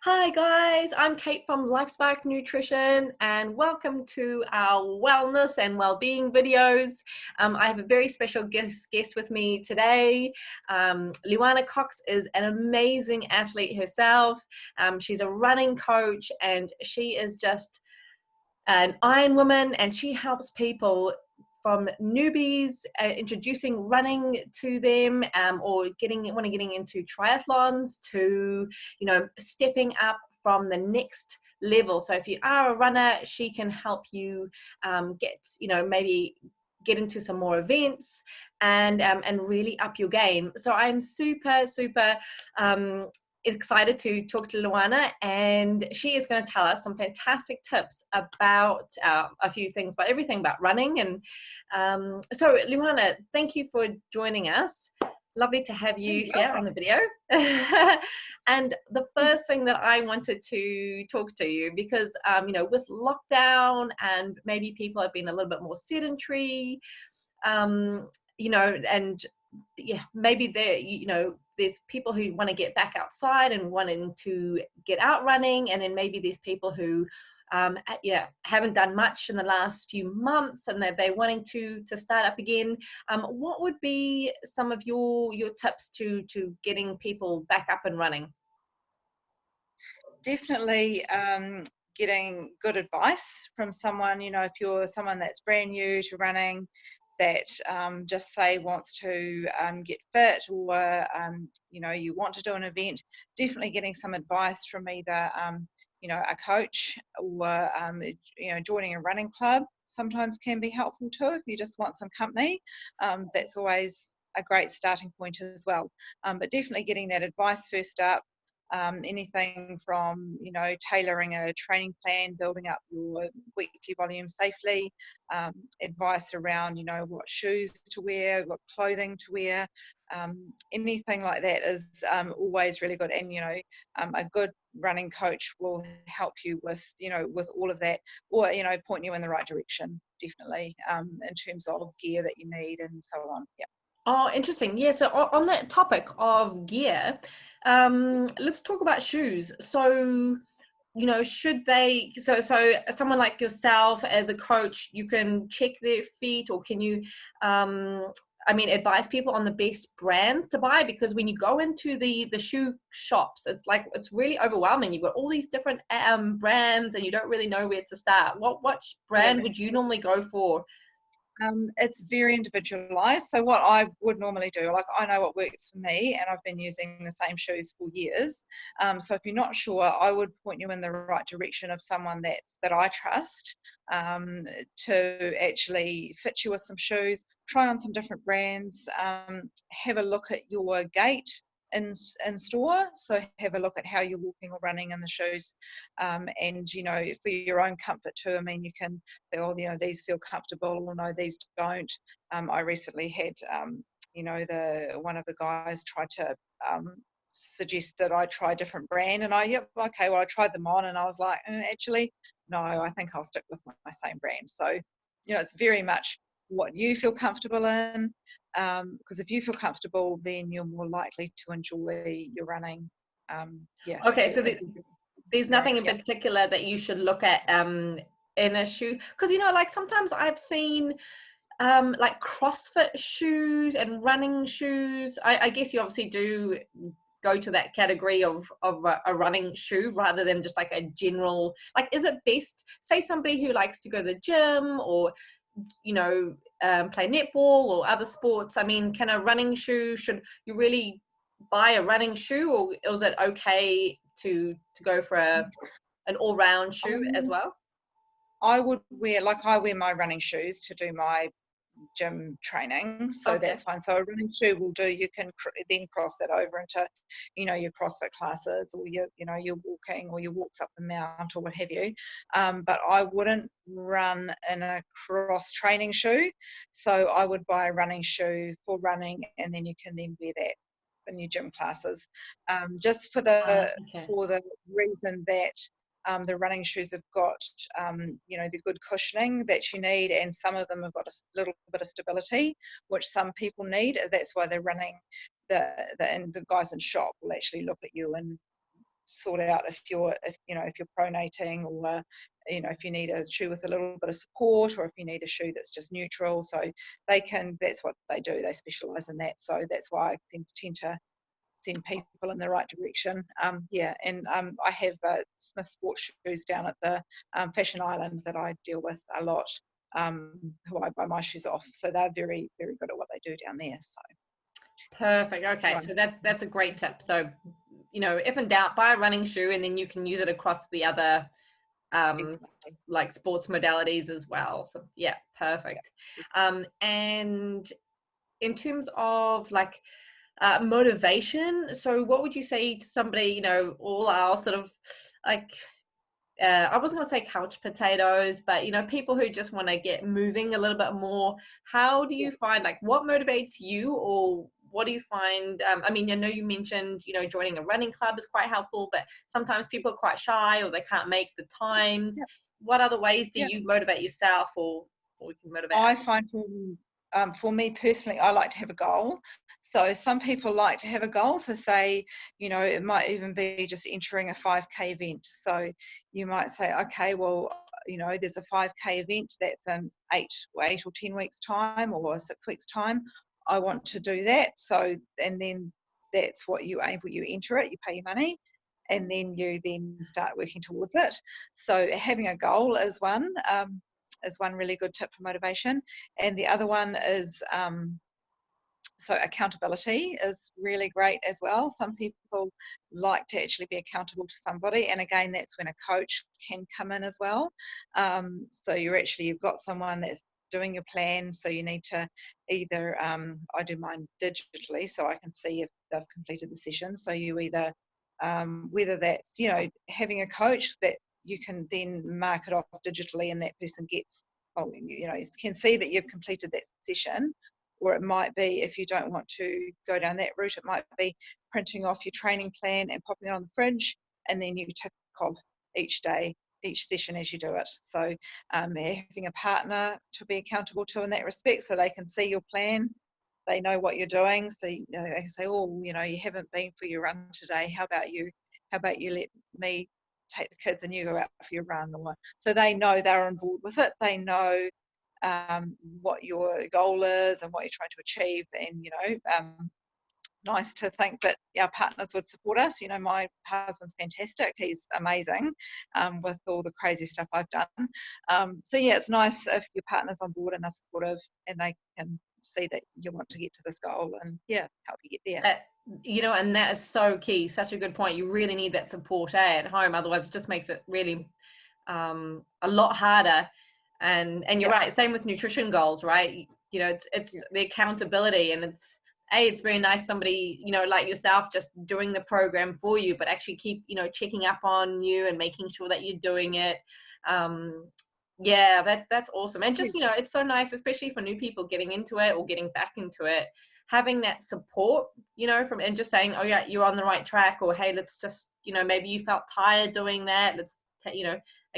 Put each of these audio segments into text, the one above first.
Hi guys, I'm Kate from LifeSpark Nutrition and welcome to our wellness and well-being videos. I have a very special guest with me today. Luana Cox is an amazing athlete herself. She's a running coach and she is just an Iron Woman, and she helps people from newbies introducing running to them, or getting into triathlons, to stepping up from the next level. So if you are a runner, she can help you get maybe get into some more events and really up your game. So I'm super excited to talk to Luana, and she is going to tell us some fantastic tips about a few things, but everything about running. And so Luana, thank you for joining us. Lovely to have you here on the video. And the first thing that I wanted to talk to you, because with lockdown and maybe people have been a little bit more sedentary, and maybe there's people who want to get back outside and wanting to get out running, and then maybe there's people who haven't done much in the last few months and they're wanting to start up again. What would be some of your tips to getting people back up and running? Definitely getting good advice from someone. If you're someone that's brand new to running, that just say wants to get fit, or you want to do an event, definitely getting some advice from either a coach, or joining a running club sometimes can be helpful too if you just want some company. That's always a great starting point as well. But definitely getting that advice first up. Anything from tailoring a training plan, building up your weekly volume safely, advice around what shoes to wear, what clothing to wear, anything like that is always really good. And a good running coach will help you with all of that, or point you in the right direction, definitely, in terms of gear that you need and so on. Yeah. Oh, interesting. Yeah, so on that topic of gear, let's talk about shoes. So, should they, so someone like yourself as a coach, you can check their feet, or can you, advise people on the best brands to buy? Because when you go into the shoe shops, it's really overwhelming. You've got all these different brands and you don't really know where to start. What brand would you normally go for? It's very individualized. So what I would normally do, like, I know what works for me, and I've been using the same shoes for years. So if you're not sure, I would point you in the right direction of someone that I trust, to actually fit you with some shoes. Try on some different brands. Have a look at your gait in store. So have a look at how you're walking or running in the shoes, and for your own comfort too. I mean, you can say, oh, these feel comfortable, or no, these don't. I recently had one of the guys tried to suggest that I try a different brand, and I tried them on, and I was like, actually no, I think I'll stick with my same brand. So it's very much what you feel comfortable in, because if you feel comfortable, then you're more likely to enjoy your running. Okay, so there's nothing in particular that you should look at in a shoe, because like sometimes I've seen like CrossFit shoes and running shoes. I guess you obviously do go to that category of a running shoe rather than just like a general, like, is it best, say somebody who likes to go to the gym, or play netball or other sports? I mean, can a running shoe, should you really buy a running shoe, or is it okay to go for an all-round shoe as well? I would wear, like, I wear my running shoes to do my gym training, so Okay. that's fine. So a running shoe will do. You can then cross that over into your CrossFit classes, or your walking, or your walks up the mount, or what have you. But I wouldn't run in a cross training shoe, so I would buy a running shoe for running, and then you can then wear that in your gym classes, just for the reason that the running shoes have got, the good cushioning that you need, and some of them have got a little bit of stability, which some people need. That's why they're running. The guys in shop will actually look at you and sort out if you're pronating, or if you need a shoe with a little bit of support, or if you need a shoe that's just neutral. So that's what they do. They specialize in that. So that's why I tend to send people in the right direction. And I have Smith sports shoes down at the Fashion Island that I deal with a lot, who I buy my shoes off. So they're very, very good at what they do down there. So perfect. Okay, so that's a great tip. So, if in doubt, buy a running shoe, and then you can use it across the other like sports modalities as well. So yeah, perfect. And in terms of like motivation, so what would you say to somebody, all our sort of like I wasn't going to say couch potatoes, but people who just want to get moving a little bit more? How do you find, like, what motivates you, or what do you find? I mean, I know you mentioned joining a running club is quite helpful, but sometimes people are quite shy or they can't make the times. What other ways do you motivate yourself, or we can motivate I others? find for me personally, I like to have a goal. So some people like to have a goal. So say, it might even be just entering a 5K event. So you might say, okay, well, there's a 5K event that's in 8 or 10 weeks time, or 6 weeks time. I want to do that. So, and then that's what you aim for. You enter it, you pay your money, and then you then start working towards it. So having a goal is one really good tip for motivation. And the other one is so accountability is really great as well. Some people like to actually be accountable to somebody, and again, that's when a coach can come in as well. So you've got someone that's doing your plan, so you need to either I do mine digitally, so I can see if they've completed the session. So you either whether that's having a coach that you can then mark it off digitally, and that person gets can see that you've completed that session. Or it might be, if you don't want to go down that route, it might be printing off your training plan and popping it on the fridge, and then you tick off each day, each session as you do it. So having a partner to be accountable to in that respect, so they can see your plan, they know what you're doing. So they can say, oh, you haven't been for your run today. How about you let me take the kids and you go out for your run? So they know they're on board with it. They know what your goal is and what you're trying to achieve. And nice to think that our partners would support us. My husband's fantastic. He's amazing with all the crazy stuff I've done. So yeah, it's nice if your partner's on board and they're supportive, and they can see that you want to get to this goal, and help you get there. And that is so key. Such a good point. You really need that support at home. Otherwise, it just makes it really a lot harder. And you're right. Same with nutrition goals, right? It's the accountability, and it's very nice somebody like yourself just doing the program for you, but actually keep checking up on you and making sure that you're doing it. That's awesome. And just it's so nice, especially for new people getting into it or getting back into it, having that support from, and just saying, oh yeah, you're on the right track, or hey, let's just maybe you felt tired doing that, let's I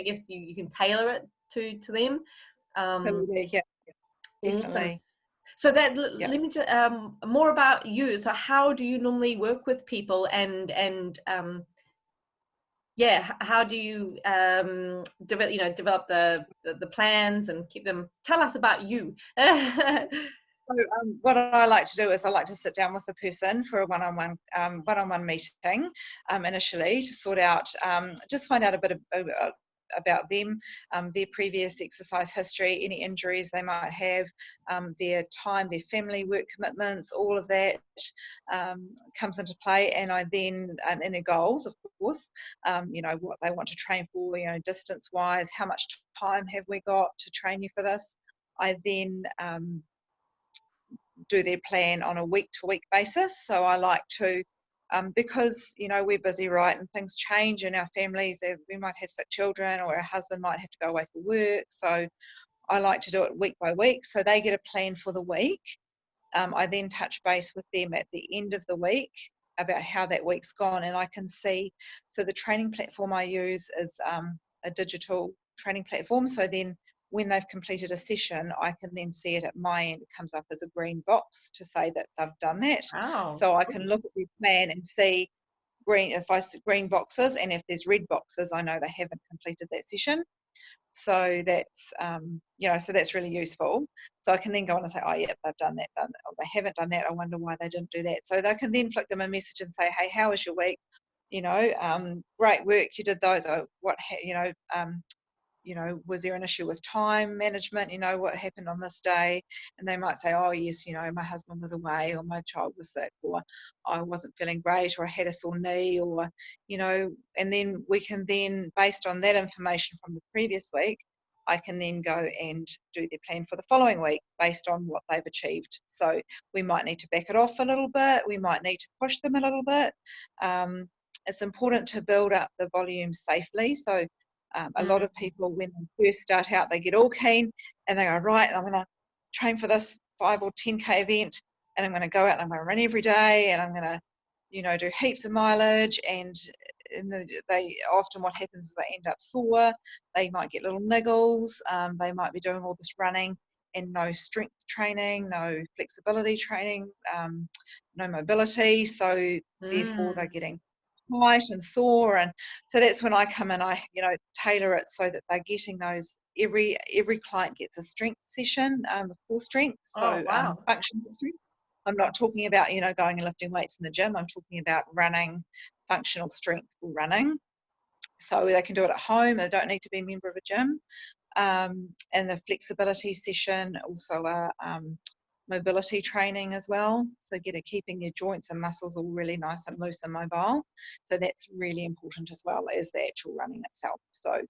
guess you can tailor it to them. Absolutely, yeah, Awesome. definitely. So let me just more about you. So how do you normally work with people, and how do you develop the plans and keep them? Tell us about you. So what I like to do is I like to sit down with the person for a one-on-one meeting initially, to sort out, just find out a bit about them, their previous exercise history, any injuries they might have, their time, their family work commitments, all of that comes into play. And I then, and their goals, of course, what they want to train for, distance-wise, how much time have we got to train you for this. I then do their plan on a week-to-week basis. So I like to, because we're busy, right, and things change in our families. We might have sick children, or our husband might have to go away for work. So I like to do it week by week, so they get a plan for the week. I then touch base with them at the end of the week about how that week's gone, and I can see. So the training platform I use is a digital training platform. So then, when they've completed a session, I can then see it at my end. It comes up as a green box to say that they've done that. Wow. So I can look at their plan and see green boxes, and if there's red boxes, I know they haven't completed that session. So that's so that's really useful. So I can then go on and say, oh yeah, they've done that, or they haven't done that. I wonder why they didn't do that. So they can then flick them a message and say, hey, how was your week? Great work, you did those. Oh, was there an issue with time management? What happened on this day? And they might say, oh, yes, my husband was away, or my child was sick, or I wasn't feeling great, or I had a sore knee, or, and then we can then, based on that information from the previous week, I can then go and do their plan for the following week based on what they've achieved. So we might need to back it off a little bit. We might need to push them a little bit. It's important to build up the volume safely. So a lot of people, when they first start out, they get all keen and they go, right, I'm going to train for this 5 or 10K event, and I'm going to go out and I'm going to run every day, and I'm going to, do heaps of mileage. And they often, what happens is they end up sore. They might get little niggles. They might be doing all this running and no strength training, no flexibility training, no mobility. So therefore they're getting tight and sore, and so that's when I come in. I tailor it so that they're getting those. Every client gets a strength session, core strength, so Oh, wow. functional strength. I'm not talking about going and lifting weights in the gym. I'm talking about running, functional strength for running, so they can do it at home. They don't need to be a member of a gym. And the flexibility session, also mobility training as well. So keeping your joints and muscles all really nice and loose and mobile. So that's really important as well as the actual running itself. So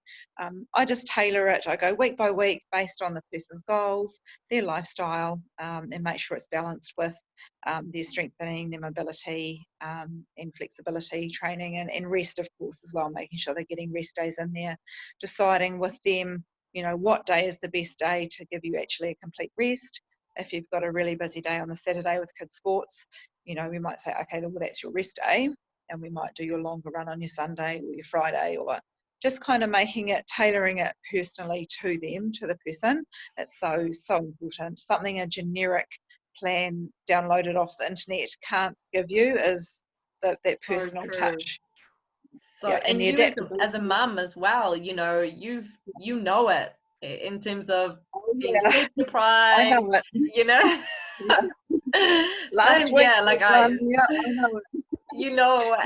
I just tailor it. I go week by week based on the person's goals, their lifestyle, and make sure it's balanced with their strengthening, their mobility, and flexibility training, and rest, of course, as well, making sure they're getting rest days in there, deciding with them, what day is the best day to give you actually a complete rest. If you've got a really busy day on the Saturday with kids' sports, we might say, okay, well, that's your rest day, and we might do your longer run on your Sunday or your Friday, or just kind of tailoring it personally to them, to the person. It's so important. Something a generic plan downloaded off the internet can't give you is that personal touch. So, and the you as a adaptability. mum as well, you know it in terms of Oh, being yeah. sleep I deprived, know it. you know. Last Same, week yeah, like was one. Yeah, I know it.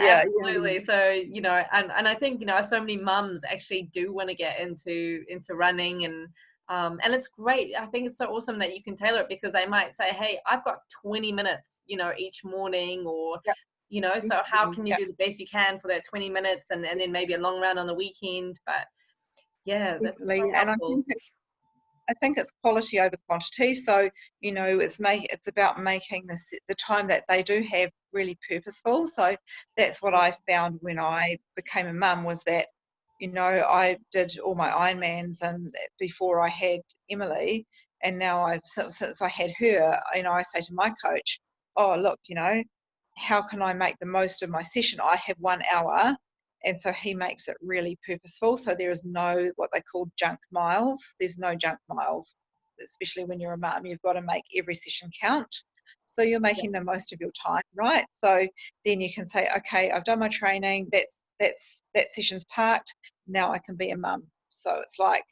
Yeah. absolutely. So, and I think, so many mums actually do want to get into running, and it's great. I think it's so awesome that you can tailor it, because they might say, hey, I've got 20 minutes, each morning, or so how can you Yeah, do the best you can for that 20 minutes, and then maybe a long run on the weekend. But yeah, that's so definitely. And helpful. I think it's quality over quantity. So it's about making the time that they do have really purposeful. So that's what I found when I became a mum, was that I did all my Ironmans and before I had Emily, and now since I had her, I say to my coach, oh look, how can I make the most of my session? I have 1 hour. And so he makes it really purposeful. So there is no what they call junk miles. There's no junk miles, especially when you're a mum. You've got to make every session count. So you're making the most of your time, right? So then you can say, okay, I've done my training. That session's parked. Now I can be a mum. So it's like,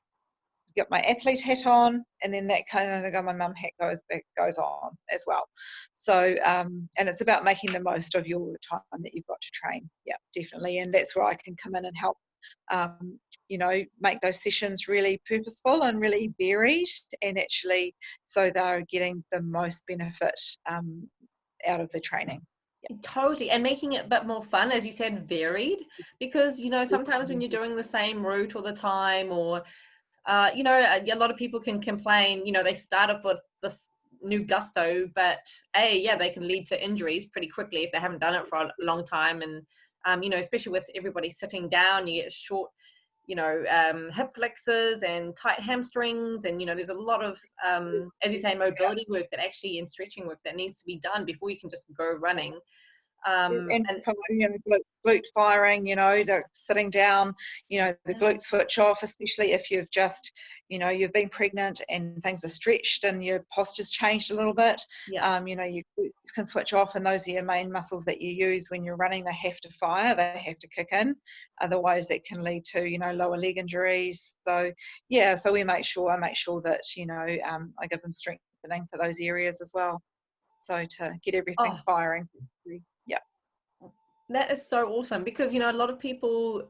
get my athlete hat on, and then that kind of my mum hat goes on as well. So and it's about making the most of your time that you've got to train. Yeah, definitely. And that's where I can come in and help make those sessions really purposeful and really varied, and actually so they're getting the most benefit out of the training. Totally. And making it a bit more fun, as you said, varied, because sometimes when you're doing the same route all the time, or a lot of people can complain, they start off with this new gusto, but they can lead to injuries pretty quickly if they haven't done it for a long time. And especially with everybody sitting down, you get short hip flexors and tight hamstrings, and there's a lot of as you say, mobility work that actually, and stretching work that needs to be done before you can just go running. And And for, glute firing, the sitting down, the glute switch off, especially if you've just, you've been pregnant and things are stretched and your posture's changed a little bit. yeah. Your glutes can switch off, and those are your main muscles that you use when you're running. They have to fire, they have to kick in. Otherwise, that can lead to, lower leg injuries. So, yeah, so I make sure that, I give them strengthening for those areas as well. So to get everything Oh, firing. Yeah. that is so awesome, because a lot of people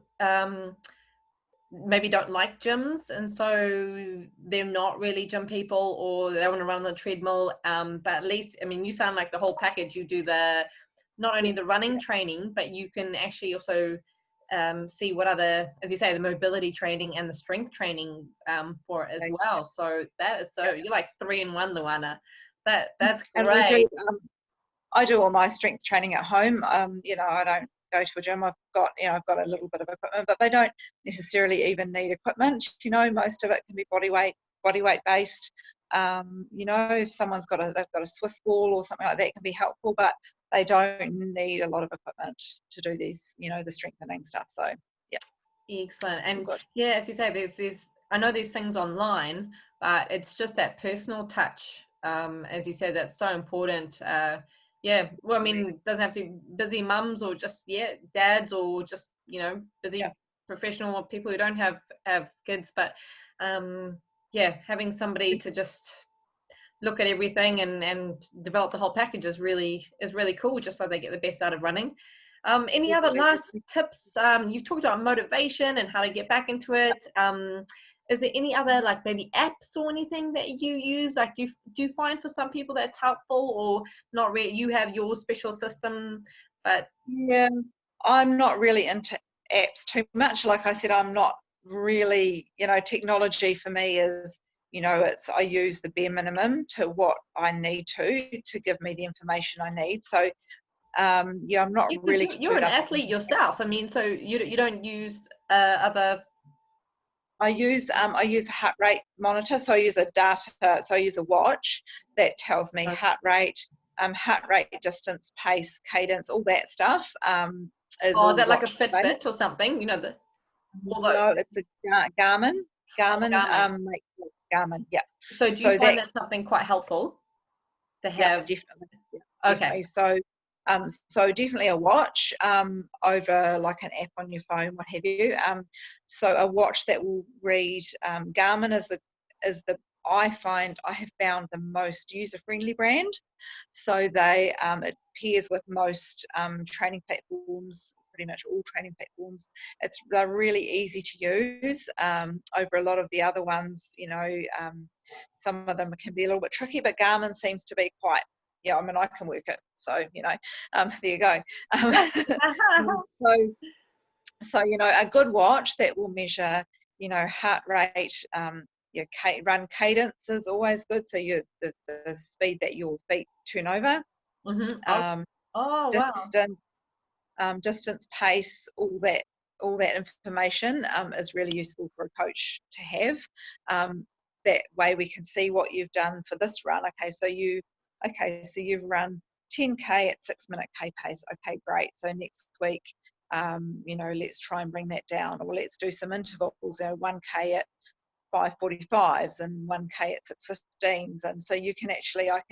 maybe don't like gyms, and so they're not really gym people, or they want to run on the treadmill, but at least, I mean, you sound like the whole package. You do the not only the running training, but you can actually also see what other, as you say, the mobility training and the strength training for it as well. So that is so, you're like 3-in-1, Luana. That's And great. I do all my strength training at home. I don't go to a gym. I've got a little bit of equipment, but they don't necessarily even need equipment. Most of it can be body weight based. If someone's they've got a Swiss ball or something like that, it can be helpful, but they don't need a lot of equipment to do these, the strengthening stuff. So yeah, Excellent. all And good. yeah, as you say, there's I know there's things online, but it's just that personal touch. As you said, that's so important. Yeah, well, I mean, it doesn't have to be busy mums, or just dads, or just busy Yeah, professional people who don't have kids, but having somebody to just look at everything and develop the whole package is really cool, just so they get the best out of running. Any other last tips? You've talked about motivation and how to get back into it. Is there any other, like, maybe apps or anything that you use? Like, do you find for some people that's helpful, or not really? You have your special system, but yeah. I'm not really into apps too much. Like I said, I'm not really, technology for me is, I use the bare minimum to what I need to give me the information I need. So, I'm not because really you're clued an up athlete on. yourself, I mean, so you don't use other. I use a heart rate monitor, so I use a watch that tells me heart rate, distance, pace, cadence, all that stuff. Is Oh, is all that like a watch Fitbit based. or something? All those. No, it's a Garmin. Oh, Garmin. Makes Garmin. Yeah. So do you So find that, that something quite helpful to yeah, have? definitely, yeah, Okay. definitely. So definitely a watch over like an app on your phone, what have you. So a watch that will read. Garmin is the I have found the most user friendly brand. So it pairs with most training platforms, pretty much all training platforms. They're really easy to use over a lot of the other ones. Some of them can be a little bit tricky, but Garmin seems to be quite. Yeah, I mean, I can work it, so there you go. So a good watch that will measure, heart rate. Your run cadence is always good. So the speed that your feet turn over, Mm-hmm. Oh, um, oh, wow. distance, distance, pace, all that information is really useful for a coach to have. That way we can see what you've done for this run. So you've run 10K at 6-minute K pace. Okay, great. So next week, let's try and bring that down, or let's do some intervals. 1K at 5:45s and 1K at 6:15s, and so I can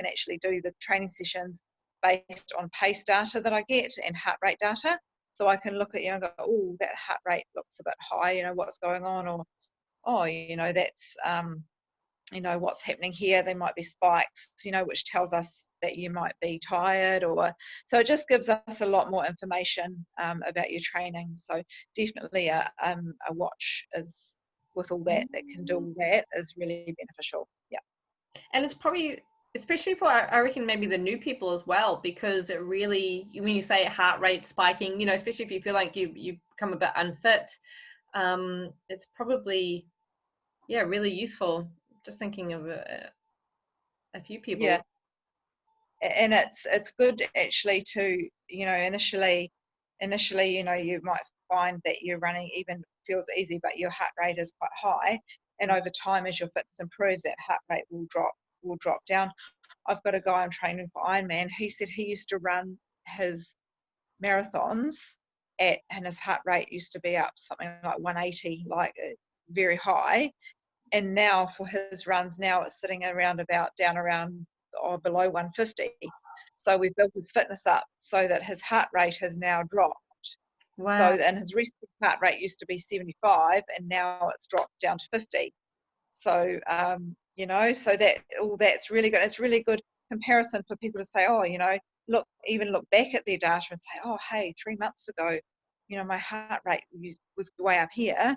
actually do the training sessions based on pace data that I get and heart rate data. So I can look at and go, oh, that heart rate looks a bit high. What's going on, or oh, that's what's happening here. There might be spikes, which tells us that you might be tired, or so it just gives us a lot more information about your training. So definitely a watch is with all that can do all that is really beneficial. Yeah. And it's probably, especially for, I reckon, maybe the new people as well, because it really, when you say heart rate spiking, especially if you feel like you become a bit unfit, it's probably, really useful. Just thinking of a few people. Yeah. And it's good actually to initially you might find that you're running even feels easy, but your heart rate is quite high, and over time as your fitness improves, that heart rate will drop down. I've got a guy I'm training for Ironman. He said he used to run his marathons and his heart rate used to be up something like 180, like very high. And now for his runs, now it's sitting around down around or below 150. So we've built his fitness up so that his heart rate has now dropped. So, Wow. and his resting heart rate used to be 75, and now it's dropped down to 50. So, so that's really good. It's really good comparison for people to say, oh, even look back at their data and say, oh, hey, 3 months ago, my heart rate was way up here,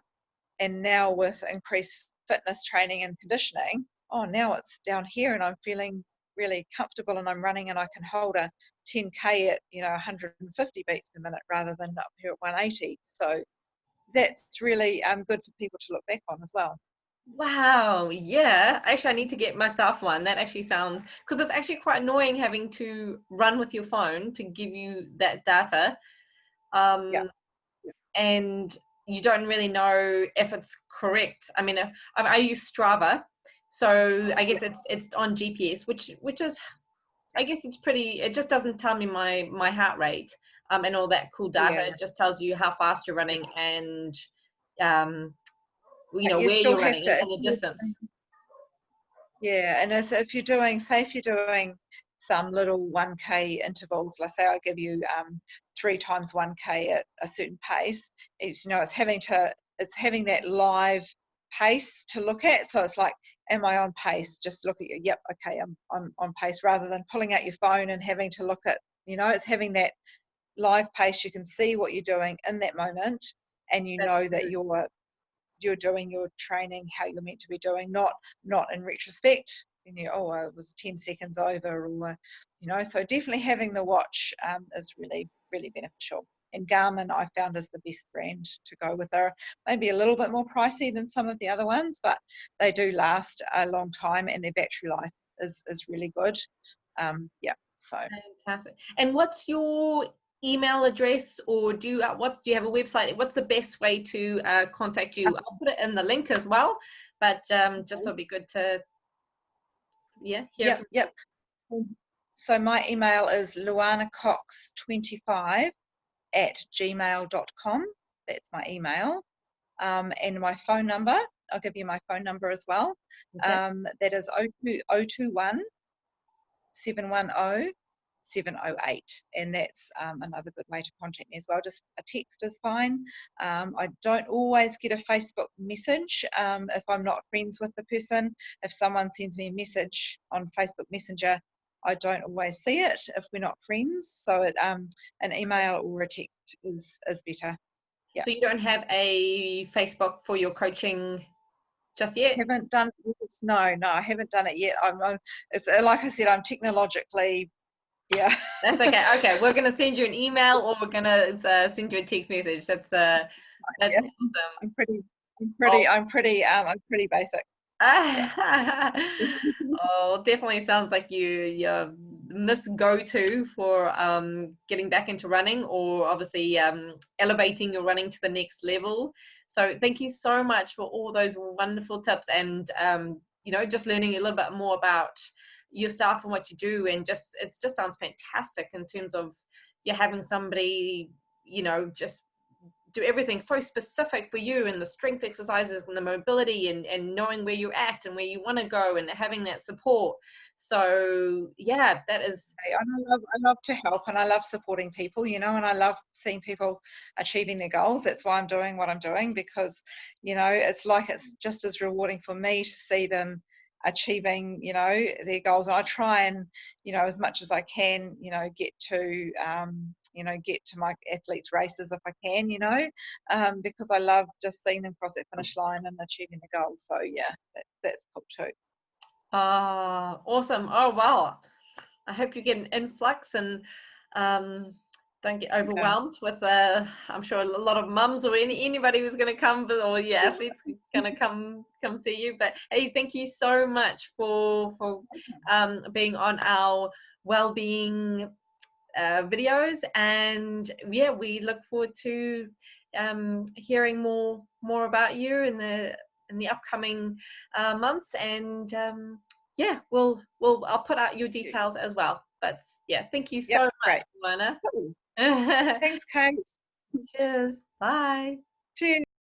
and now with increased fitness training and conditioning, oh, now it's down here, and I'm feeling really comfortable, and I'm running, and I can hold a 10K at 150 beats per minute rather than up here at 180. So that's really good for people to look back on as well. Wow. Yeah. Actually, I need to get myself one. That actually sounds, because it's actually quite annoying having to run with your phone to give you that data. Yeah. And you don't really know if it's correct. I mean, I use Strava, so I guess it's on GPS, which is, I guess it's pretty. It just doesn't tell me my heart rate and all that cool data. Yeah. It just tells you how fast you're running and um, But you where still you're have running to, and the distance. yeah, and as if if you're doing some little 1K intervals, let's say I give you 3 times 1K at a certain pace, it's having that live pace to look at. So it's like, am I on pace? Just look at you. Yep, okay, I'm on pace, rather than pulling out your phone and having to look at, it's having that live pace. You can see what you're doing in that moment, and That's that true. you're doing your training how you're meant to be doing, not in retrospect, and it was 10 seconds over, or so definitely having the watch is really, really beneficial. And Garmin I found is the best brand to go with. They're maybe a little bit more pricey than some of the other ones, but they do last a long time, and their battery life is really good. So Fantastic. And what's your email address, or do you have a website? What's the best way to contact you? I'll put it in the link as well, but just it'll be good to hear yep, from yep. So my email is luanacox25@gmail.com. That's my email. And my phone number, I'll give you my phone number as well. you. Okay. That is 021 710 708, and that's another good way to contact me as well. Just a text is fine. I don't always get a Facebook message if I'm not friends with the person. If someone sends me a message on Facebook Messenger, I don't always see it if we're not friends. So an email or a text is better. Yeah. So you don't have a Facebook for your coaching just yet? Haven't done it. No, I haven't done it yet. It's like I said, I'm technologically, yeah. That's okay. Okay, we're gonna send you an email, or we're gonna send you a text message. That's Yeah. awesome. I'm pretty, Oh, I'm pretty basic. Yeah. oh, definitely sounds like you're Miss Go-To for getting back into running, or obviously elevating your running to the next level. So thank you so much for all those wonderful tips, and just learning a little bit more about yourself and what you do, and it just sounds fantastic in terms of you having somebody just do everything so specific for you, and the strength exercises and the mobility, and knowing where you're at and where you want to go, and having that support. So yeah, that is And I love to help, and I love supporting people, and I love seeing people achieving their goals. That's why I'm doing what I'm doing, because, it's just as rewarding for me to see them achieving, their goals. And I try and, as much as I can, get to my athletes' races if I can, because I love just seeing them cross that finish line and achieving the goal. So yeah, that's cool too. awesome. Oh wow, I hope you get an influx, and don't get Yeah. overwhelmed with I'm sure a lot of mums, or anybody who's going to come, or your athletes going to come see you. But hey, thank you so much for being on our well-being videos, and yeah, we look forward to hearing more about you in the upcoming months, and yeah, I'll put out your details as well. But yeah, thank you so Yep, much, great. Luana. Cool. Thanks, Kate. Cheers. Bye. Cheers.